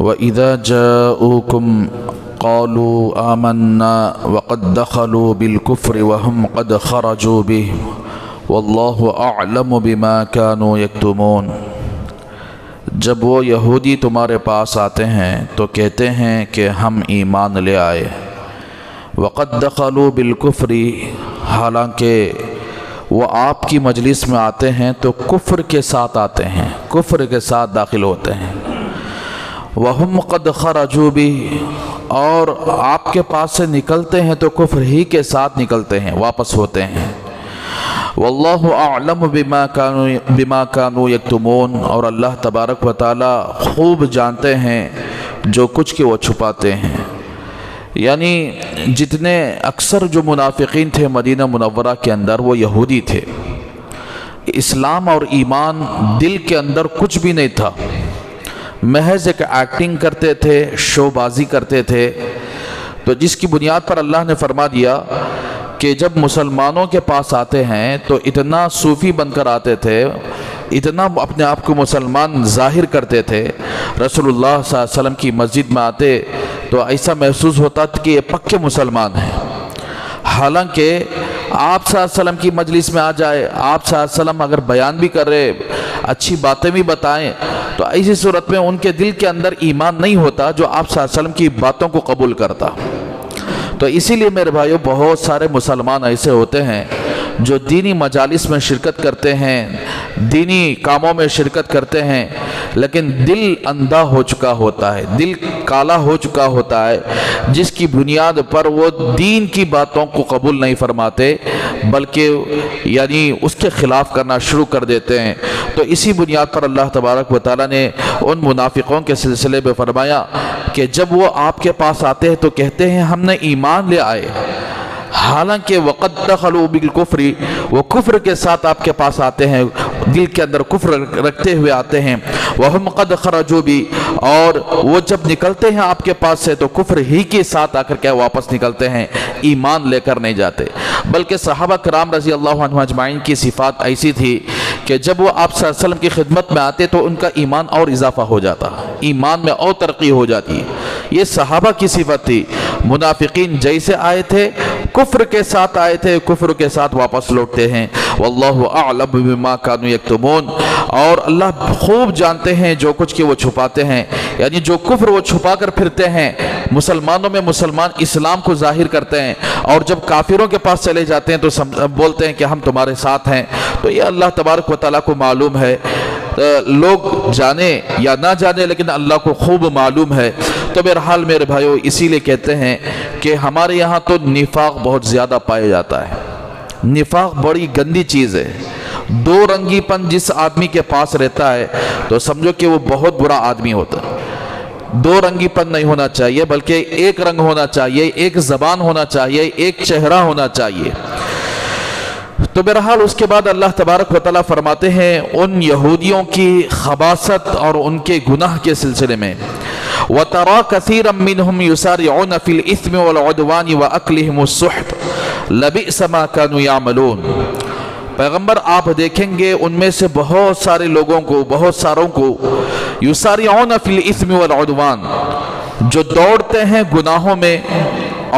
وَإِذَا جَاءُوكُمْ قَالُوا آمَنَّا وَقَدْ دَخَلُوا بِالْكُفْرِ وَهُمْ قَدْ خَرَجُوا بِهِ وَاللَّهُ أَعْلَمُ بِمَا كَانُوا يَكْتُمُونَ۔ جب وہ یہودی تمہارے پاس آتے ہیں تو کہتے ہیں کہ ہم ایمان لے آئے، وَقَدْ دَخَلُوا بِالْكُفْرِ، حالانکہ وہ آپ کی مجلس میں آتے ہیں تو کفر کے ساتھ آتے ہیں، کفر کے ساتھ داخل ہوتے ہیں، وَهُمْ قَدْ خَرَجُوا بِهِ، اور آپ کے پاس سے نکلتے ہیں تو کفر ہی کے ساتھ نکلتے ہیں، واپس ہوتے ہیں۔ وَاللَّهُ أَعْلَمُ بِمَا كَانُوا يَكْتُمُونَ، اور اللہ تبارک و تعالی خوب جانتے ہیں جو کچھ کہ وہ چھپاتے ہیں۔ یعنی جتنے اکثر جو منافقین تھے مدینہ منورہ کے اندر وہ یہودی تھے، اسلام اور ایمان دل کے اندر کچھ بھی نہیں تھا، محض ایک ایکٹنگ کرتے تھے، شو بازی کرتے تھے۔ تو جس کی بنیاد پر اللہ نے فرما دیا کہ جب مسلمانوں کے پاس آتے ہیں تو اتنا صوفی بن کر آتے تھے، اتنا اپنے آپ کو مسلمان ظاہر کرتے تھے، رسول اللہ صلی اللہ علیہ وسلم کی مسجد میں آتے تو ایسا محسوس ہوتا تھا کہ یہ پکے مسلمان ہیں، حالانکہ آپ صلی اللہ علیہ وسلم کی مجلس میں آ جائے، آپ صلی اللہ علیہ وسلم اگر بیان بھی کر رہے، اچھی باتیں بھی بتائیں، تو ایسی صورت میں ان کے دل کے اندر ایمان نہیں ہوتا جو آپ صلی اللہ علیہ وسلم کی باتوں کو قبول کرتا۔ تو اسی لیے میرے بھائیوں بہت سارے مسلمان ایسے ہوتے ہیں جو دینی مجالس میں شرکت کرتے ہیں، دینی کاموں میں شرکت کرتے ہیں، لیکن دل اندھا ہو چکا ہوتا ہے، دل کالا ہو چکا ہوتا ہے، جس کی بنیاد پر وہ دین کی باتوں کو قبول نہیں فرماتے بلکہ یعنی اس کے خلاف کرنا شروع کر دیتے ہیں۔ تو اسی بنیاد پر اللہ تبارک و تعالیٰ نے ان منافقوں کے سلسلے میں فرمایا کہ جب وہ آپ کے پاس آتے ہیں تو کہتے ہیں ہم نے ایمان لے آئے، حالانکہ وَقَدْ دَخَلُوا بِالْكُفْرِ، وہ کفر کے ساتھ آپ کے پاس آتے ہیں، دل کے اندر کفر رکھتے ہوئے آتے ہیں، وَهُمْ قَدْ خَرَجُوا بِهِ، اور وہ جب نکلتے ہیں آپ کے پاس سے تو کفر ہی کے ساتھ آ کر کے واپس نکلتے ہیں، ایمان لے کر نہیں جاتے۔ بلکہ صحابہ کرام رضی اللہ عنہ اجمعین کی صفات ایسی تھی کہ جب وہ آپ صلی اللہ علیہ وسلم کی خدمت میں آتے تو ان کا ایمان اور اضافہ ہو جاتا، ایمان میں اور ترقی ہو جاتی۔ یہ صحابہ کی صفت تھی۔ منافقین جیسے آئے تھے کفر کے ساتھ آئے تھے، کفر کے ساتھ واپس لوٹتے ہیں۔ واللہ اعلم بما كانوا يكتمون، اور اللہ خوب جانتے ہیں جو کچھ کہ وہ چھپاتے ہیں، یعنی جو کفر وہ چھپا کر پھرتے ہیں، مسلمانوں میں مسلمان اسلام کو ظاہر کرتے ہیں اور جب کافروں کے پاس چلے جاتے ہیں تو بولتے ہیں کہ ہم تمہارے ساتھ ہیں۔ تو یہ اللہ تبارک و تعالیٰ کو معلوم ہے، لوگ جانے یا نہ جانے لیکن اللہ کو خوب معلوم ہے۔ تو بہرحال میرے بھائیو اسی لیے کہتے ہیں کہ ہمارے یہاں تو نفاق بہت زیادہ پایا جاتا ہے۔ نفاق بڑی گندی چیز ہے۔ دو رنگی پن جس آدمی کے پاس رہتا ہے تو سمجھو کہ وہ بہت برا آدمی ہوتا ہے۔ دو رنگی پن نہیں ہونا چاہیے بلکہ ایک رنگ ہونا چاہیے، ایک زبان ہونا چاہیے، ایک چہرہ ہونا چاہیے۔ تو بہرحال اس کے بعد اللہ تبارک و تعالیٰ فرماتے ہیں ان یہودیوں کی خباثت اور ان کے گناہ کے سلسلے میں، وَتَرَى كَثِيرًا مِّنْهُمْ يُسَارِعُونَ فِي الْإِثْمِ وَالْعُدْوَانِ وَأَكْلِهِمُ السُّحْتَ لَبِئْسَ مَا كَانُوا يَعْمَلُونَ۔ پیغمبر آپ دیکھیں گے ان میں سے بہت سارے لوگوں کو، بہت ساروں کو، یسارعون فی الاسم والعدوان، جو دوڑتے ہیں گناہوں میں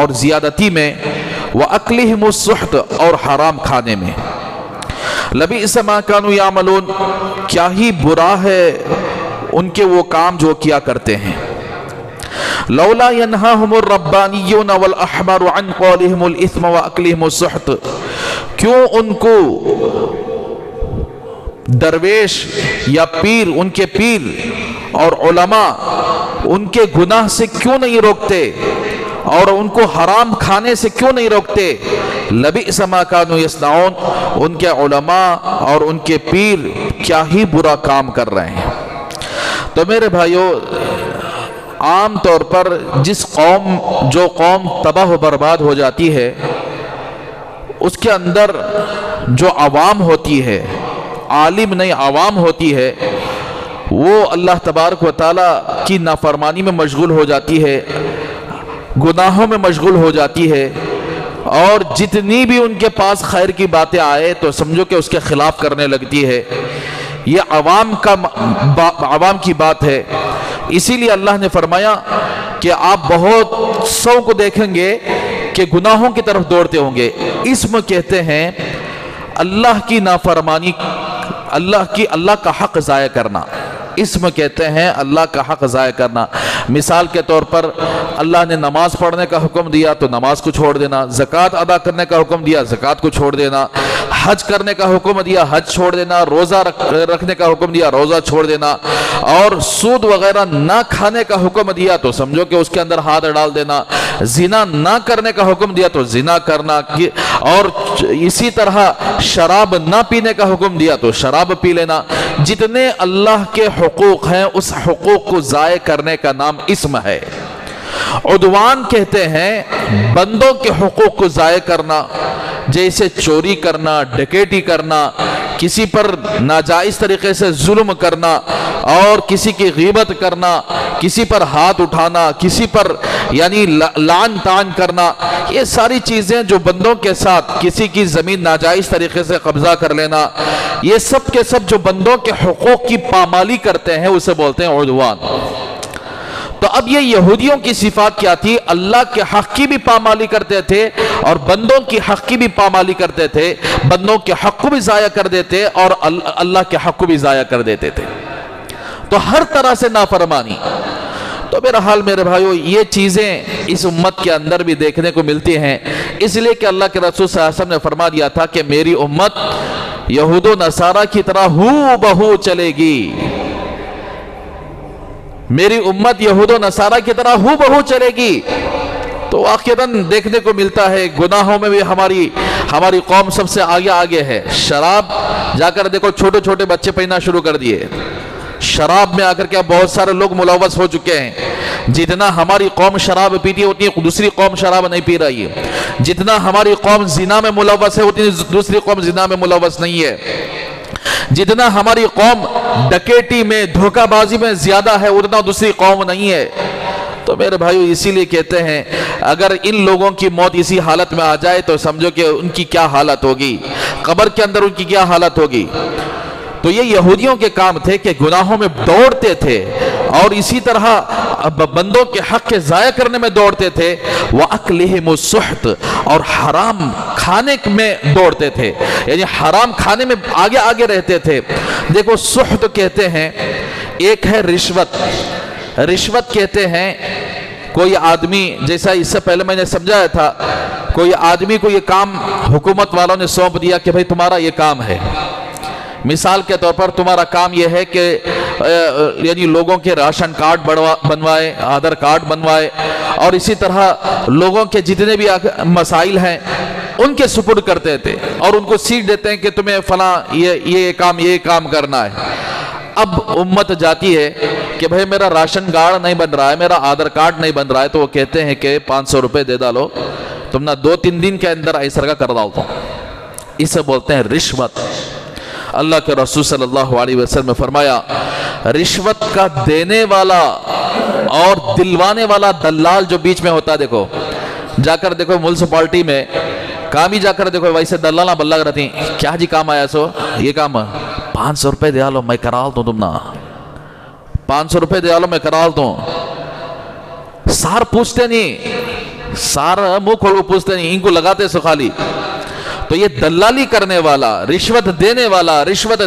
اور زیادتی میں، وَأَكْلِهِمُ السُّحْتَ، اور حرام کھانے میں۔ لَبِئْسَ مَا كَانُوا يَعْمَلُونَ، کیا ہی برا ہے ان کے وہ کام جو کیا کرتے ہیں۔ لولا ينهاهم الربانيون والاحبار عن قولهم الاثم واكلهم السحت، کیوں ان کو درویش یا پیر، ان کے پیر اور علماء ان کے گناہ سے کیوں نہیں روکتے اور ان کو حرام کھانے سے کیوں نہیں روکتے؟ لبئس ما كانوا يصنعون، ان کے علماء اور ان کے پیر کیا ہی برا کام کر رہے ہیں۔ تو میرے بھائیوں عام طور پر جو قوم تباہ و برباد ہو جاتی ہے اس کے اندر جو عوام ہوتی ہے، عالم نہیں عوام ہوتی ہے، وہ اللہ تبارک و تعالیٰ کی نافرمانی میں مشغول ہو جاتی ہے، گناہوں میں مشغول ہو جاتی ہے، اور جتنی بھی ان کے پاس خیر کی باتیں آئے تو سمجھو کہ اس کے خلاف کرنے لگتی ہے. یہ عوام کی بات ہے. اسی لیے اللہ نے فرمایا کہ آپ بہت سو کو دیکھیں گے کہ گناہوں کی طرف دوڑتے ہوں گے. اسم کہتے ہیں اللہ کی نافرمانی، اللہ کا حق ضائع کرنا. اسم کہتے ہیں اللہ کا حق ضائع کرنا. مثال کے طور پر اللہ نے نماز پڑھنے کا حکم دیا تو نماز کو چھوڑ دینا، زکوٰۃ ادا کرنے کا حکم دیا زکوٰۃ کو چھوڑ دینا، حج کرنے کا حکم دیا حج چھوڑ دینا، روزہ رکھنے کا حکم دیا روزہ چھوڑ دینا، اور سود وغیرہ نہ کھانے کا حکم دیا تو سمجھو کہ اس کے اندر ہاتھ ڈال دینا، زنا نہ کرنے کا حکم دیا تو زنا کرنا، اور اسی طرح شراب نہ پینے کا حکم دیا تو شراب پی لینا. جتنے اللہ کے حقوق ہیں اس حقوق کو ضائع کرنے کا نام اسم ہے. عدوان کہتے ہیں بندوں کے حقوق کو ضائع کرنا، جیسے چوری کرنا، ڈکیٹی کرنا، کسی پر ناجائز طریقے سے ظلم کرنا، اور کسی کی غیبت کرنا، کسی پر ہاتھ اٹھانا، کسی پر یعنی لعن طعن کرنا. یہ ساری چیزیں جو بندوں کے ساتھ کسی کی زمین ناجائز طریقے سے قبضہ کر لینا، یہ سب کے سب جو بندوں کے حقوق کی پامالی کرتے ہیں اسے بولتے ہیں عدوان. تو اب یہ یہودیوں کی صفات کیا تھی؟ اللہ کے حق کی بھی پامالی کرتے تھے اور بندوں کی حق کی بھی پامالی کرتے تھے. بندوں کے حق کو بھی ضائع کر دیتے اور اللہ کے حق کو بھی ضائع کر دیتے تھے. تو ہر طرح سے نافرمانی. تو میرا حال میرے بھائیو یہ چیزیں اس امت کے اندر بھی دیکھنے کو ملتی ہیں. اس لیے کہ اللہ کے رسول صلی اللہ علیہ وسلم نے فرما دیا تھا کہ میری امت یہود و نصارہ کی طرح ہو بہو چلے گی. میری امت یہود و نصارہ کی طرح ہو بہو چلے گی. تو واقعاً دیکھنے کو ملتا ہے گناہوں میں بھی ہماری قوم سب سے آگے ہے. شراب جا کر دیکھو چھوٹے چھوٹے بچے پینا شروع کر دیے. شراب میں آ کر کے بہت سارے لوگ ملوث ہو چکے ہیں. جتنا ہماری قوم شراب پیتی ہے اتنی دوسری قوم شراب نہیں پی رہی ہے. جتنا ہماری قوم زنا میں ملوث ہے اتنی دوسری قوم زنا میں ملوث نہیں ہے. جتنا ہماری قوم ڈکیٹی میں دھوکہ بازی میں زیادہ ہے اتنا دوسری قوم نہیں ہے. تو میرے بھائیو اسی لیے کہتے ہیں اگر ان لوگوں کی موت اسی حالت میں آ جائے تو سمجھو کہ ان کی کیا حالت ہوگی، قبر کے اندر ان کی کیا حالت ہوگی. تو یہ یہودیوں کے کام تھے کہ گناہوں میں دوڑتے تھے اور اسی طرح بندوں کے حق کے ضائع کرنے میں دوڑتے تھے. وَأَكْلِهِمُ السُّحْتِ اور حرام کھانے میں دوڑتے تھے، یعنی حرام کھانے میں آگے رہتے تھے. دیکھو سحت کہتے ہیں ایک ہے رشوت. رشوت کہتے ہیں کوئی آدمی، جیسا اس سے پہلے میں نے سمجھایا تھا، کوئی آدمی کو یہ کام حکومت والوں نے سونپ دیا کہ بھئی تمہارا یہ کام ہے. مثال کے طور پر تمہارا کام یہ ہے کہ یعنی لوگوں کے راشن کارڈ بنوائے، آدھار کارڈ بنوائے، اور اسی طرح لوگوں کے جتنے بھی مسائل ہیں ان کے سپرد کرتے تھے اور ان کو سیکھ دیتے ہیں کہ تمہیں فلاں یہ کام کرنا ہے. اب امت جاتی ہے کہ بھئی میرا راشن کارڈ نہیں بن رہا ہے، میرا آدھار کارڈ نہیں بن رہا ہے، تو وہ کہتے ہیں کہ 500 روپے دے ڈالو، تم نہ 2-3 دن کے اندر ایسا کا کر ڈالتا ہوں. اسے بولتے ہیں رشوت. اللہ کے رسول صلی اللہ علیہ وسلم نے فرمایا رشوت کا دینے والا اور دلوانے والا دلال جو بیچ میں ہوتا ہے، دیکھو جا کر دیکھو میونسپلٹی میں کام ہی جا کر دیکھو ویسے دلالا بلّا رہتی ہیں، کیا جی کام آیا سو یہ کام 500 روپے دیا لو میں کرا دوں، تم نا 500 روپے دیا لو میں کرا دوں. سار پوچھتے نہیں، سار منہ کھول کو پوچھتے نہیں، ان کو لگاتے سو خالی. تو یہ دلالی کرنے والا، رشوت دینے والا، رشوت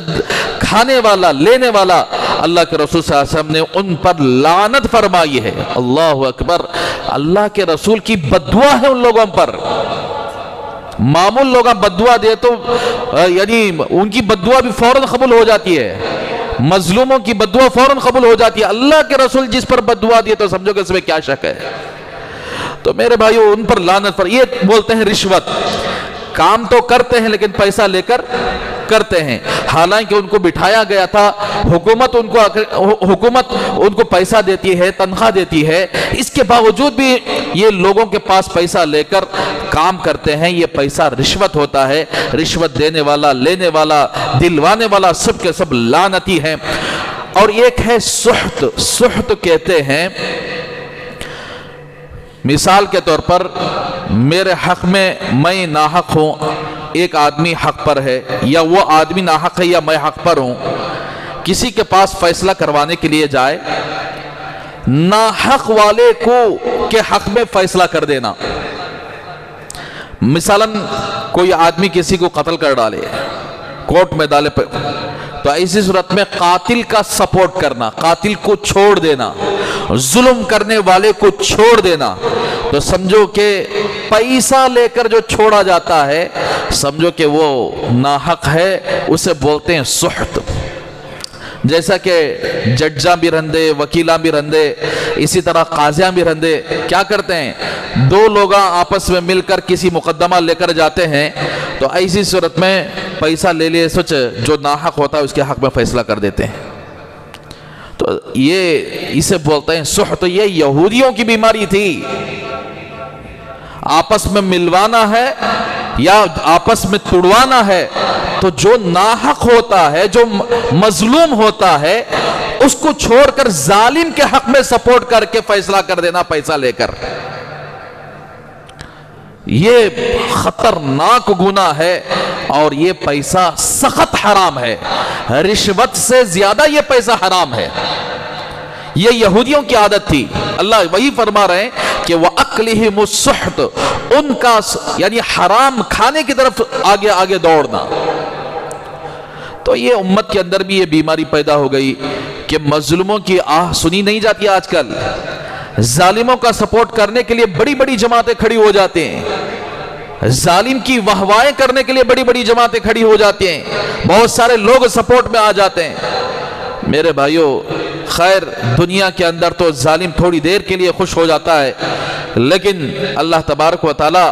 کھانے والا، لینے والا، اللہ کے رسول صلی اللہ علیہ وسلم نے ان پر لعنت فرمائی ہے. اللہ اکبر. اللہ کے رسول کی بددعا ہے ان لوگوں پر. معمول لوگ بددعا دے تو یعنی ان کی بددعا بھی فوراً قبول ہو جاتی ہے، مظلوموں کی بددعا فوراً قبول ہو جاتی ہے. اللہ کے رسول جس پر بددعا دیے تو سمجھو کہ اس میں کیا شک ہے. تو میرے بھائیو ان پر لعنت پر، یہ بولتے ہیں رشوت. کام تو کرتے ہیں لیکن پیسہ لے کر کرتے ہیں، حالانکہ ان کو بٹھایا گیا تھا، حکومت ان کو پیسہ دیتی ہے، تنخواہ دیتی ہے، اس کے باوجود بھی یہ لوگوں کے پاس پیسہ لے کر کام کرتے ہیں. یہ پیسہ رشوت ہوتا ہے. رشوت دینے والا، لینے والا، دلوانے والا سب کے سب لعنتی ہیں. اور ایک ہے سحت. سحت کہتے ہیں مثال کے طور پر میرے حق میں میں ناحق ہوں، ایک آدمی حق پر ہے، یا وہ آدمی ناحق ہے یا میں حق پر ہوں، کسی کے پاس فیصلہ کروانے کے لیے جائے، ناحق والے کو کے حق میں فیصلہ کر دینا. مثلاً کوئی آدمی کسی کو قتل کر ڈالے، کورٹ میں ڈالے، تو ایسی صورت میں قاتل کا سپورٹ کرنا، قاتل کو چھوڑ دینا، ظلم کرنے والے کو چھوڑ دینا، تو سمجھو کہ پیسہ لے کر جو چھوڑا جاتا ہے سمجھو کہ وہ ناحق ہے، اسے بولتے ہیں سحت. جیسا کہ ججاں بھی رندے، وکیلاں بھی رندے، اسی طرح قاضیاں بھی رندے کیا کرتے ہیں، دو لوگ آپس میں مل کر کسی مقدمہ لے کر جاتے ہیں، تو ایسی صورت میں پیسہ لے لیے سوچ جو ناحق ہوتا ہے اس کے حق میں فیصلہ کر دیتے ہیں. تو یہ اسے بولتے ہیں سحت. یہ یہودیوں کی بیماری تھی. آپس میں ملوانا ہے یا آپس میں توڑوانا ہے، تو جو ناحق ہوتا ہے، جو مظلوم ہوتا ہے، اس کو چھوڑ کر ظالم کے حق میں سپورٹ کر کے فیصلہ کر دینا پیسہ لے کر. یہ خطرناک گناہ ہے اور یہ پیسہ سخت حرام ہے. رشوت سے زیادہ یہ پیسہ حرام ہے. یہ یہودیوں کی عادت تھی. اللہ وہی فرما رہے ہیں کہ وَأَكْلِهِمُ السُّحْتُ، ان کا یعنی حرام کھانے کی طرف آگے آگے دوڑنا. تو یہ امت کے اندر بھی یہ بیماری پیدا ہو گئی کہ مظلوموں کی آہ سنی نہیں جاتی. آج کل ظالموں کا سپورٹ کرنے کے لیے بڑی بڑی جماعتیں کھڑی ہو جاتے ہیں، ظالم کی واہوائیں کرنے کے لیے بڑی بڑی جماعتیں کھڑی ہو جاتی ہیں، بہت سارے لوگ سپورٹ میں آ جاتے ہیں. میرے بھائیوں، خیر دنیا کے اندر تو ظالم تھوڑی دیر کے لیے خوش ہو جاتا ہے، لیکن اللہ تبارک و تعالی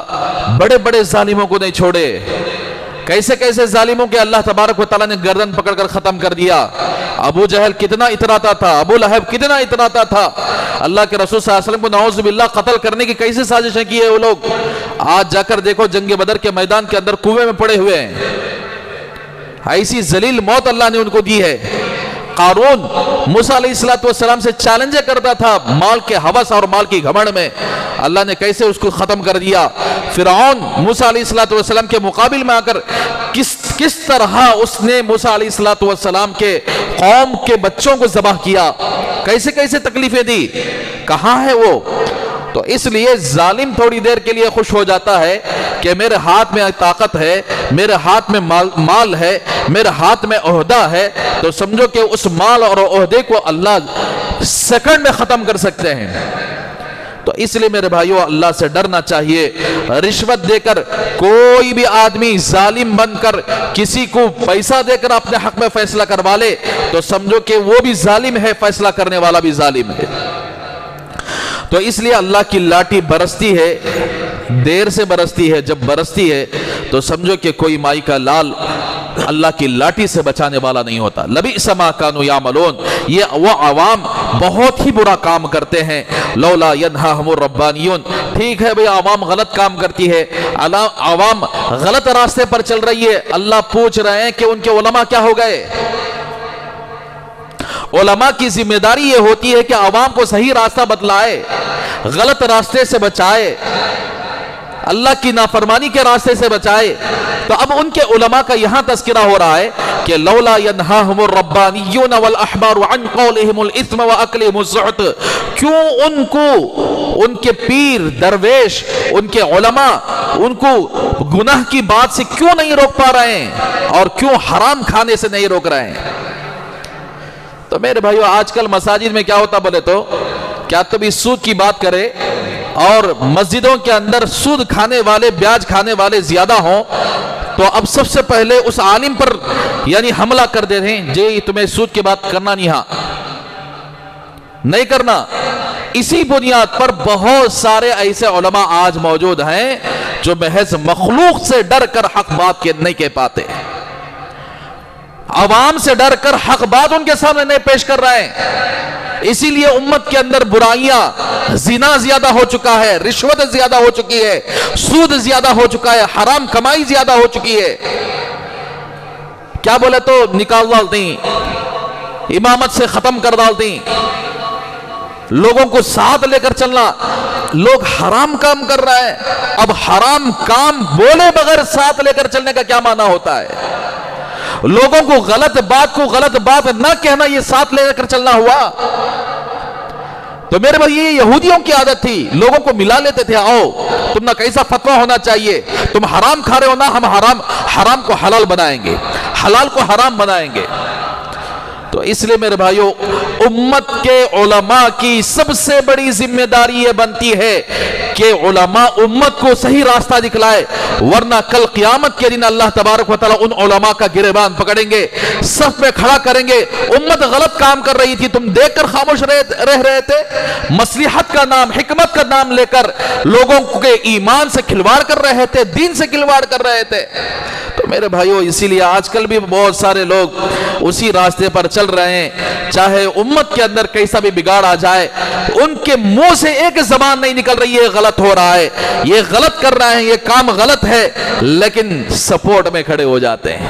بڑے بڑے ظالموں کو نہیں چھوڑے. کیسے کیسے ظالموں کے اللہ تبارک و تعالی نے گردن پکڑ کر ختم کر دیا. ابو جہل کتنا اتراتا تھا، ابو لہب کتنا اتراتا تھا. اللہ کے رسول صلی اللہ علیہ وسلم کو نعوذ باللہ قتل کرنے کی کیسے سازشیں کی ہے وہ لوگ. آج جا کر دیکھو جنگ بدر کے میدان کے اندر کنویں میں پڑے ہوئے ہیں. ایسی ذلیل موت اللہ نے ان کو دی ہے. قارون موسیٰ علیہ السلام سے چیلنج کرتا تھا مال کے ہوس اور مال کی گھمنڈ میں، اللہ نے کیسے اس کو ختم کر دیا. فرعون موسیٰ علیہ السلام کے مقابل میں آ کر کس طرح اس نے موسیٰ علیہ السلام کے قوم کے بچوں کو ذبح کیا، کیسے کیسے تکلیفیں دی. کہاں ہے وہ؟ تو اس لیے ظالم تھوڑی دیر کے لیے خوش ہو جاتا ہے کہ میرے ہاتھ میں طاقت ہے، میرے ہاتھ میں مال ہے، میرے ہاتھ میں عہدہ ہے، تو سمجھو کہ اس مال اور عہدے کو اللہ سیکنڈ میں ختم کر سکتے ہیں. تو اس لیے میرے بھائیوں اللہ سے ڈرنا چاہیے. رشوت دے کر کوئی بھی آدمی ظالم بن کر کسی کو پیسہ دے کر اپنے حق میں فیصلہ کروا لے تو سمجھو کہ وہ بھی ظالم ہے، فیصلہ کرنے والا بھی ظالم ہے. تو اس لیے اللہ کی لاٹھی برستی ہے، دیر سے برستی ہے. جب برستی ہے تو سمجھو کہ کوئی مائی کا لال اللہ کی لاٹھی سے بچانے والا نہیں ہوتا. لبئس ما کانوا یعملون، یہ وہ عوام بہت ہی برا کام کرتے ہیں. لولا ینہاہم الربانیون، ٹھیک ہے بھئی عوام غلط کام کرتی ہے، عوام غلط راستے پر چل رہی ہے. اللہ پوچھ رہے ہیں کہ ان کے علماء کیا ہو گئے. علماء کی ذمہ داری یہ ہوتی ہے کہ عوام کو صحیح راستہ بتلائے، غلط راستے سے بچائے، اللہ کی نافرمانی کے راستے سے بچائے. تو اب ان کے علماء کا یہاں تذکرہ ہو رہا ہے کہ لولا ینہاہم الربانیون والاحبار عن قولہم الاثم واکلہم السحت، کیوں ان کو ان کے پیر درویش ان کے علماء ان کو گناہ کی بات سے کیوں نہیں روک پا رہے ہیں اور کیوں حرام کھانے سے نہیں روک رہے ہیں. تو میرے بھائیو آج کل مساجد میں کیا ہوتا بولے تو کیا تو بھی سود کی بات کرے اور مسجدوں کے اندر سود کھانے والے بیاج کھانے والے زیادہ ہوں تو اب سب سے پہلے اس عالم پر یعنی حملہ کر دیتے ہیں جی تمہیں سود کی بات کرنا نہیں، ہاں نہیں کرنا. اسی بنیاد پر بہت سارے ایسے علماء آج موجود ہیں جو محض مخلوق سے ڈر کر حق بات نہیں کہہ پاتے، عوام سے ڈر کر حق بات ان کے سامنے نہیں پیش کر رہے ہیں. اسی لیے امت کے اندر برائیاں، زنا زیادہ ہو چکا ہے، رشوت زیادہ ہو چکی ہے، سود زیادہ ہو چکا ہے، حرام کمائی زیادہ ہو چکی ہے. کیا بولے تو نکال ڈالتی، امامت سے ختم کر ڈالتی، لوگوں کو ساتھ لے کر چلنا. لوگ حرام کام کر رہا ہے, اب حرام کام بولے بغیر ساتھ لے کر چلنے کا کیا معنی ہوتا ہے؟ لوگوں کو غلط بات نہ کہنا, یہ ساتھ لے کر چلنا ہوا؟ تو میرے بھائی یہ یہودیوں کی عادت تھی, لوگوں کو ملا لیتے تھے, آؤ تم نہ کیسا فتویٰ ہونا چاہیے, تم حرام کھا رہے ہو نا, ہم حرام کو حلال بنائیں گے, حلال کو حرام بنائیں گے. تو اس لیے میرے بھائیوں, امت کے علماء کی سب سے بڑی ذمہ داری یہ بنتی ہے کہ علماء امت کو صحیح راستہ دکھلائے, ورنہ کل قیامت کے دن اللہ تبارک و تعالیٰ ان علماء کا گریبان پکڑیں گے, صف میں کھڑا کریں گے. امت غلط کام کر رہی تھی, تم دیکھ کر خاموش رہ رہے تھے, مصلحت کا نام, حکمت کا نام لے کر لوگوں کے ایمان سے کھلواڑ کر رہے تھے, دین سے کھلواڑ کر رہے تھے. تو میرے بھائیوں, اسی لیے آج کل بھی بہت سارے لوگ اسی راستے پر چل رہے ہیں, چاہے امت کے اندر کیسا بھی بگاڑ آ جائے, ان کے منہ سے ایک زبان نہیں نکل رہی ہے غلط ہو رہا ہے, یہ غلط کر رہے ہیں, یہ کام غلط ہے, لیکن سپورٹ میں کھڑے ہو جاتے ہیں,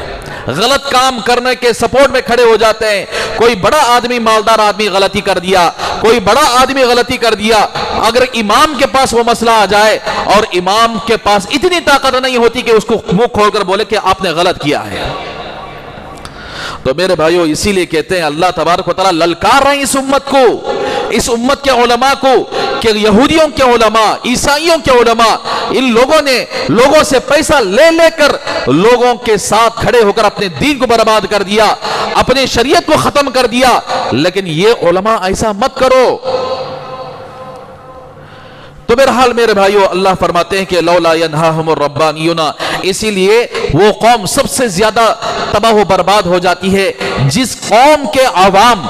غلط کام کرنے کے سپورٹ میں کھڑے ہو جاتے ہیں. کوئی بڑا آدمی, مالدار آدمی غلطی کر دیا, کوئی بڑا آدمی غلطی کر دیا, اگر امام کے پاس وہ مسئلہ آ جائے اور امام کے پاس اتنی طاقت نہیں ہوتی کہ اس کو منہ کھول کر بولے کہ آپ نے غلط کیا ہے. تو میرے بھائیوں, اسی لیے کہتے ہیں اللہ تبارک و تعالیٰ للکار رہے ہیں اس امت کو, اس امت کے علماء کو, کہ یہودیوں کے علماء, عیسائیوں کے علماء, ان لوگوں نے لوگوں سے پیسہ لے لے کر لوگوں کے ساتھ کھڑے ہو کر اپنے دین کو برباد کر دیا, اپنے شریعت کو ختم کر دیا. لیکن یہ علماء ایسا مت کرو. تو بہرحال میرے بھائیو, اللہ فرماتے ہیں کہ لولا ینہاہم الربانیون, اسی لیے وہ قوم سب سے زیادہ تباہ و برباد ہو جاتی ہے جس قوم کے عوام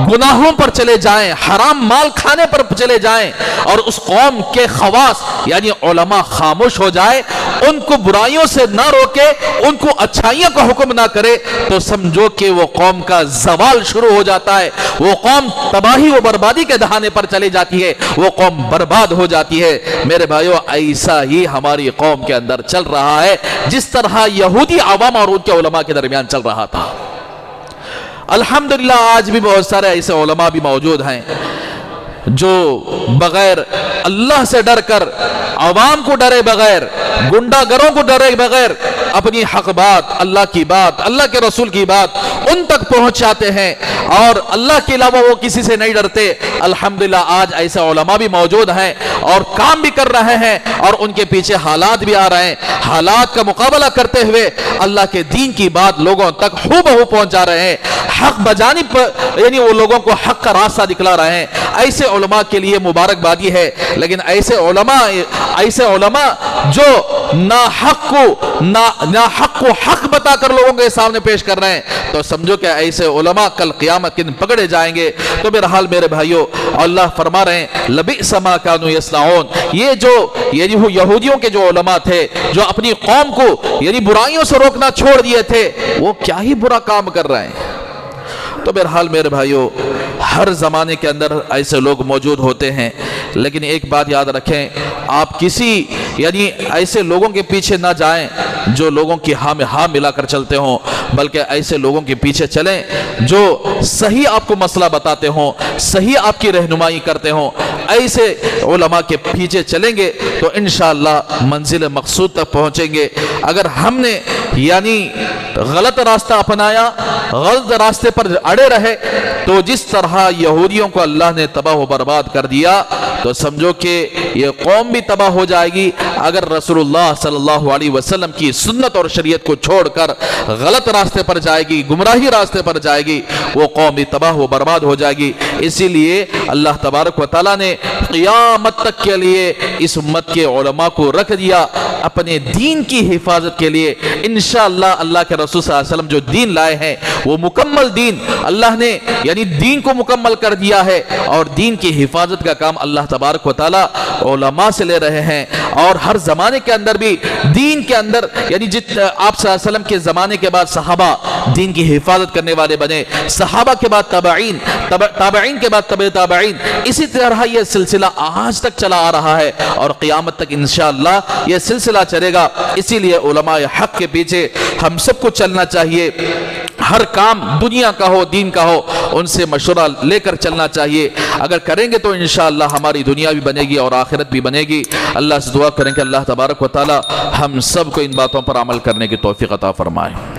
گناہوں پر چلے جائیں, حرام مال کھانے پر چلے جائیں, اور اس قوم کے خواص یعنی علماء خاموش ہو جائے, ان کو برائیوں سے نہ روکے, ان کو اچھائیوں کا حکم نہ کرے, تو سمجھو کہ وہ قوم کا زوال شروع ہو جاتا ہے, وہ قوم تباہی و بربادی کے دہانے پر چلی جاتی ہے, وہ قوم برباد ہو جاتی ہے. میرے بھائیو, ایسا ہی ہماری قوم کے اندر چل رہا ہے جس طرح یہودی عوام اور ان کے علماء کے درمیان چل رہا تھا. الحمدللہ آج بھی بہت سارے ایسے علماء بھی موجود ہیں جو بغیر اللہ سے ڈر کر, عوام کو ڈرے بغیر, گنڈا گروں کو ڈرے بغیر اپنی حق بات, اللہ کی بات, اللہ کے رسول کی بات ان تک پہنچاتے ہیں, اور اللہ کے علاوہ وہ کسی سے نہیں ڈرتے. الحمدللہ آج ایسے علماء بھی موجود ہیں اور کام بھی کر رہے ہیں, اور ان کے پیچھے حالات بھی آ رہے ہیں. حالات کا مقابلہ کرتے ہوئے اللہ کے دین کی بات لوگوں تک ہو بہو پہنچا رہے ہیں, حق بجانب یعنی وہ لوگوں کو حق کا راستہ دکھلا رہے ہیں. ایسے علماء کے لیے مبارکبادی ہے. لیکن ایسے علماء جو ناحق کو حق بتا کر لوگوں کے سامنے پیش کر رہے ہیں, تو سمجھو کہ ایسے علماء کل قیامت کے دن پکڑے جائیں گے. تو بہرحال میرے بھائیوں, اللہ فرما رہے ہیں لبئس ما کانوا یصنعون, یہ جو یہودیوں کے جو علماء تھے جو اپنی قوم کو یعنی برائیوں سے روکنا چھوڑ دیے تھے, وہ کیا ہی برا کام کر رہے ہیں. تو بہرحال میرے بھائیوں, ہر زمانے کے اندر ایسے لوگ موجود ہوتے ہیں, لیکن ایک بات یاد رکھیں, آپ کسی یعنی ایسے لوگوں کے پیچھے نہ جائیں جو لوگوں کی ہاں میں ہاں ملا کر چلتے ہوں, بلکہ ایسے لوگوں کے پیچھے چلیں جو صحیح آپ کو مسئلہ بتاتے ہوں, صحیح آپ کی رہنمائی کرتے ہوں. ایسے علماء کے پیچھے چلیں گے تو انشاءاللہ منزل مقصود تک پہنچیں گے. اگر ہم نے یعنی غلط راستہ اپنایا, غلط راستے پر اڑے رہے, تو جس طرح یہودیوں کو اللہ نے تباہ و برباد کر دیا, تو سمجھو کہ یہ قوم بھی تباہ ہو جائے گی. اگر رسول اللہ صلی اللہ علیہ وسلم کی سنت اور شریعت کو چھوڑ کر غلط راستے پر جائے گی, گمراہی راستے پر جائے گی, وہ قوم بھی تباہ و برباد ہو جائے گی. اسی لیے اللہ تبارک و تعالیٰ نے قیامت تک کے لیے اس امت کے علماء کو رکھ دیا اپنے دین کی حفاظت کے لیے. انشاءاللہ اللہ کے رسول صلی اللہ علیہ وسلم جو دین لائے ہیں وہ مکمل دین اللہ نے یعنی دین کو مکمل کر دیا ہے, اور دین کی حفاظت کا کام اللہ تبارک و تعالیٰ علماء سے لے رہے ہیں. اور ہر زمانے کے اندر بھی دین کے اندر یعنی آپ صلی اللہ علیہ وسلم کے زمانے کے بعد صحابہ دین کی حفاظت کرنے والے بنے, صحابہ کے بعد تابعین, تابعین کے بعد تبع تابعین, اسی طرح یہ سلسلہ آج تک چلا آ رہا ہے اور قیامت تک انشاءاللہ یہ سلسلہ چلے گا. اسی لیے علماء حق کے پیچھے ہم سب کو چلنا چاہیے, ہر کام دنیا کا ہو دین کا ہو ان سے مشورہ لے کر چلنا چاہیے. اگر کریں گے تو انشاءاللہ ہماری دنیا بھی بنے گی اور آخرت بھی بنے گی. اللہ سے دعا کریں کہ اللہ تبارک و تعالی ہم سب کو ان باتوں پر عمل کرنے کی توفیق عطا فرمائے.